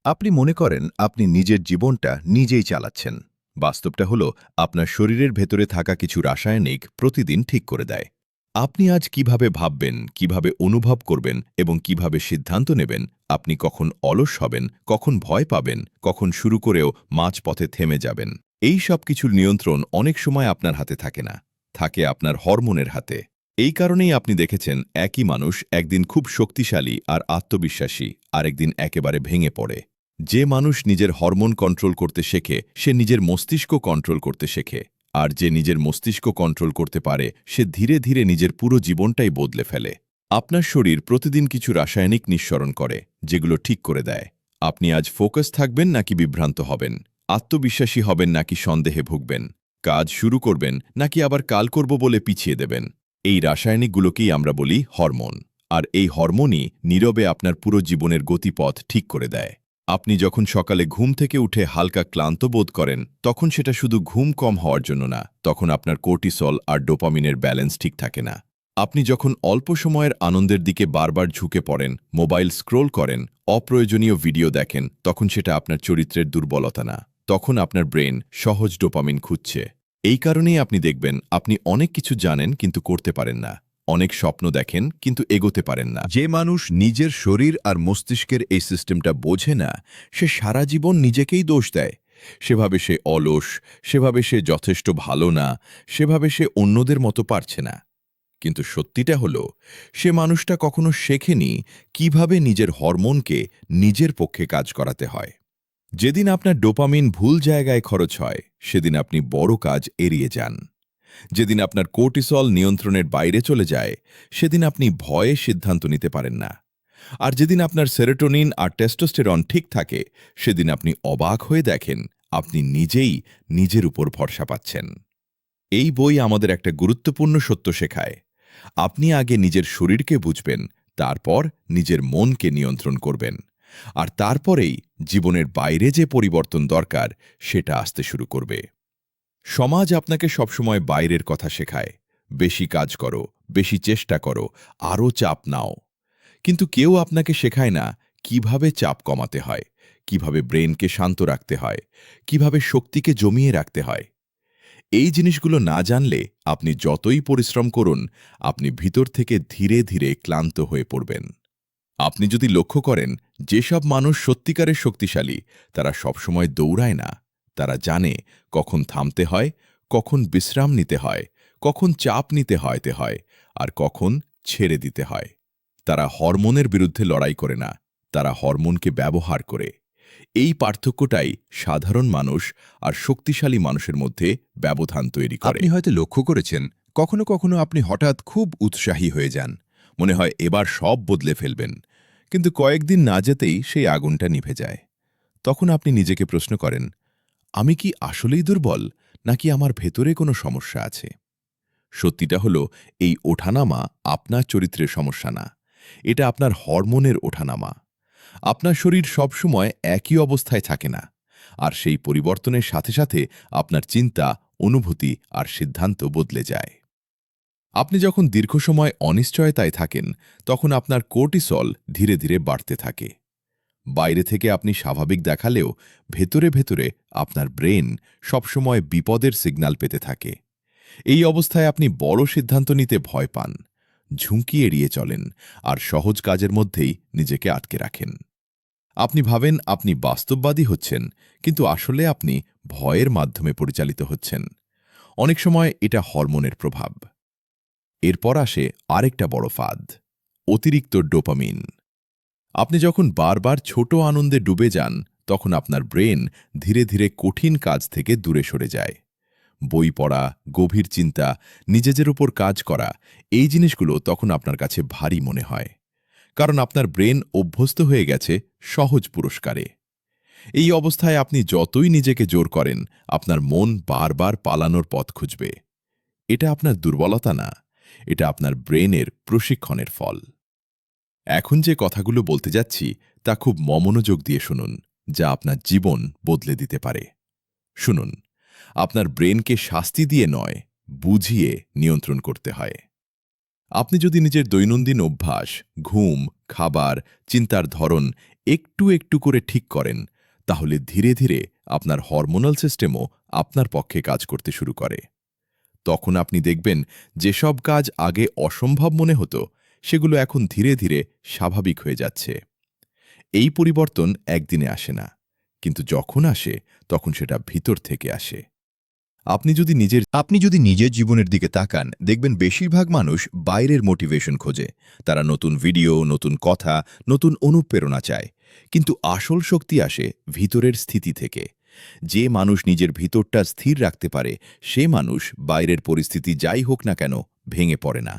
আপনি মনে করেন আপনি নিজের জীবনটা নিজেই চালাচ্ছেন। বাস্তবটা হলো আপনার শরীরের ভেতরে থাকা কিছু রাসায়নিক প্রতিদিন ঠিক করে দেয়। আপনি আজ কিভাবে ভাববেন, কিভাবে অনুভব করবেন এবং কিভাবে সিদ্ধান্ত নেবেন, আপনি কখন অলস হবেন, কখন ভয় পাবেন, কখন শুরু করেও মাঝপথে থেমে যাবেন, এই সব কিছুর নিয়ন্ত্রণ অনেক সময় আপনার হাতে থাকে না, থাকে আপনার হরমোনের হাতে। এই কারণেই আপনি দেখেছেন একই মানুষ একদিন খুব শক্তিশালী আর আত্মবিশ্বাসী, আরেকদিন একেবারে ভেঙে পড়ে। যে মানুষ নিজের হরমোন কন্ট্রোল করতে শেখে সে নিজের মস্তিষ্ক কন্ট্রোল করতে শেখে, আর যে নিজের মস্তিষ্ক কন্ট্রোল করতে পারে সে ধীরে ধীরে নিজের পুরো জীবনটাই বদলে ফেলে। আপনার শরীর প্রতিদিন কিছু রাসায়নিক নিঃসরণ করে, যেগুলো ঠিক করে দেয় আপনি আজ ফোকাস থাকবেন নাকি বিভ্রান্ত হবেন, আত্মবিশ্বাসী হবেন নাকি সন্দেহে ভুগবেন, কাজ শুরু করবেন নাকি আবার কাল করব বলে পিছিয়ে দেবেন। এই রাসায়নিকগুলোকেই আমরা বলি হরমোন, আর এই হরমোনই নীরবে আপনার পুরো জীবনের গতিপথ ঠিক করে দেয়। আপনি যখন সকালে ঘুম থেকে উঠে হালকা ক্লান্ত বোধ করেন, তখন সেটা শুধু ঘুম কম হওয়ার জন্য না, তখন আপনার কোর্টিসল আর ডোপামিনের ব্যালেন্স ঠিক থাকে না। আপনি যখন অল্প সময়ের আনন্দের দিকে বারবার ঝুঁকে পড়েন, মোবাইল স্ক্রোল করেন, অপ্রয়োজনীয় ভিডিও দেখেন, তখন সেটা আপনার চরিত্রের দুর্বলতা না, তখন আপনার ব্রেন সহজ ডোপামিন খুঁজছে। এই কারণেই আপনি দেখবেন আপনি অনেক কিছু জানেন কিন্তু করতে পারেন না, অনেক স্বপ্ন দেখেন কিন্তু এগোতে পারেন না। যে মানুষ নিজের শরীর আর মস্তিষ্কের এই সিস্টেমটা বোঝে না, সে সারা জীবন নিজেকেই দোষ দেয়। সেভাবে সে অলস, সেভাবে সে যথেষ্ট ভালো না, সেভাবে সে অন্যদের মতো পারছে না। কিন্তু সত্যিটা হলো, সে মানুষটা কখনো শেখেনি কিভাবে নিজের হরমোনকে নিজের পক্ষে কাজ করাতে হয়। যেদিন আপনার ডোপামিন ভুল জায়গায় খরচ হয়, সেদিন আপনি বড় কাজ এড়িয়ে যান। যেদিন আপনার কোর্টিসল নিয়ন্ত্রণের বাইরে চলে যায়, সেদিন আপনি ভয়ে সিদ্ধান্ত নিতে পারেন না। আর যেদিন আপনার সেরোটোনিন আর টেস্টোস্টেরন ঠিক থাকে, সেদিন আপনি অবাক হয়ে দেখেন আপনি নিজেই নিজের উপর ভরসা পাচ্ছেন। এই বই আমাদের একটা গুরুত্বপূর্ণ সত্য শেখায়। আপনি আগে নিজের শরীরকে বুঝবেন, তারপর নিজের মনকে নিয়ন্ত্রণ করবেন। আর তারপরেই জীবনের বাইরে যে পরিবর্তন দরকার সেটা আসতে শুরু করবে। সমাজ আপনাকে সবসময় বাইরের কথা শেখায়, বেশি কাজ করো, বেশি চেষ্টা করো, আরও চাপ নাও। কিন্তু কেউ আপনাকে শেখায় না কিভাবে চাপ কমাতে হয়, কিভাবে ব্রেনকে শান্ত রাখতে হয়, কিভাবে শক্তিকে জমিয়ে রাখতে হয়। এই জিনিসগুলো না জানলে আপনি যতই পরিশ্রম করুন, আপনি ভিতর থেকে ধীরে ধীরে ক্লান্ত হয়ে পড়বেন। আপনি যদি লক্ষ্য করেন যেসব মানুষ সত্যিকারের শক্তিশালী, তারা সবসময় দৌড়ায় না, তারা জানে কখন থামতে হয়, কখন বিশ্রাম নিতে হয়, কখন চাপ নিতে হয় আর কখন ছেড়ে দিতে হয়। তারা হরমোনের বিরুদ্ধে লড়াই করে না, তারা হরমোনকে ব্যবহার করে। এই পার্থক্যটাই সাধারণ মানুষ আর শক্তিশালী মানুষের মধ্যে ব্যবধান তৈরি করে। আপনি হয়তো লক্ষ্য করেছেন কখনো কখনো আপনি হঠাৎ খুব উৎসাহী হয়ে যান, মনে হয় এবার সব বদলে ফেলবেন, কিন্তু কয়েকদিন না যেতেই সেই আগুনটা নিভে যায়। তখন আপনি নিজেকে প্রশ্ন করেন, আমি কি আসলেই দুর্বল, নাকি আমার ভেতরে কোনো সমস্যা আছে? সত্যিটা হলো, এই ওঠানামা আপনার চরিত্রের সমস্যা না, এটা আপনার হরমোনের ওঠানামা। আপনার শরীর সবসময় একই অবস্থায় থাকে না, আর সেই পরিবর্তনের সাথে সাথে আপনার চিন্তা, অনুভূতি আর সিদ্ধান্ত বদলে যায়। আপনি যখন দীর্ঘ সময় অনিশ্চয়তায় থাকেন, তখন আপনার কোর্টিসল ধীরে ধীরে বাড়তে থাকে। বাইরে থেকে আপনি স্বাভাবিক দেখালেও ভেতরে ভেতরে আপনার ব্রেন সবসময় বিপদের সিগন্যাল পেতে থাকে। এই অবস্থায় আপনি বড় সিদ্ধান্ত নিতে ভয় পান, ঝুঁকি এড়িয়ে চলেন, আর সহজ কাজের মধ্যেই নিজেকে আটকে রাখেন। আপনি ভাবেন আপনি বাস্তববাদী হচ্ছেন, কিন্তু আসলে আপনি ভয়ের মাধ্যমে পরিচালিত হচ্ছেন। অনেক সময় এটা হরমোনের প্রভাব। এরপর আসে আরেকটা বড় ফাঁদ, অতিরিক্ত ডোপামিন। আপনি যখন বারবার ছোট আনন্দে ডুবে যান, তখন আপনার ব্রেন ধীরে ধীরে কঠিন কাজ থেকে দূরে সরে যায়। বই পড়া, গভীর চিন্তা, নিজেদের উপর কাজ করা, এই জিনিসগুলো তখন আপনার কাছে ভারী মনে হয়, কারণ আপনার ব্রেন অভ্যস্ত হয়ে গেছে সহজ পুরস্কারে। এই অবস্থায় আপনি যতই নিজেকে জোর করেন, আপনার মন বারবার পালানোর পথ খুঁজবে। এটা আপনার দুর্বলতা না, এটা আপনার ব্রেনের প্রশিক্ষণের ফল। এখন যে কথাগুলো বলতে যাচ্ছি তা খুব মনোযোগ দিয়ে শুনুন, যা আপনার জীবন বদলে দিতে পারে। শুনুন, আপনার ব্রেনকে শাস্তি দিয়ে নয়, বুঝিয়ে নিয়ন্ত্রণ করতে হয়। আপনি যদি নিজের দৈনন্দিন অভ্যাস, ঘুম, খাবার, চিন্তার ধরন একটু একটু করে ঠিক করেন, তাহলে ধীরে ধীরে আপনার হরমোনাল সিস্টেমও আপনার পক্ষে কাজ করতে শুরু করে। তখন আপনি দেখবেন যেসব কাজ আগে অসম্ভব মনে হতো সেগুলো এখন ধীরে ধীরে স্বাভাবিক হয়ে যাচ্ছে। এই পরিবর্তন একদিনে আসে না, কিন্তু যখন আসে তখন সেটা ভিতর থেকে আসে। আপনি যদি নিজের জীবনের দিকে তাকান, দেখবেন বেশিরভাগ মানুষ বাইরের মোটিভেশন খোঁজে। তারা নতুন ভিডিও, নতুন কথা, নতুন অনুপ্রেরণা চায়। কিন্তু আসল শক্তি আসে ভিতরের স্থিতি থেকে। যে মানুষ নিজের ভিতরটা স্থির রাখতে পারে, সে মানুষ বাইরের পরিস্থিতি যাই হোক না কেন ভেঙে পড়ে না।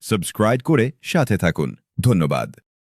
সাবস্ক্রাইব করে সাথে থাকুন। ধন্যবাদ।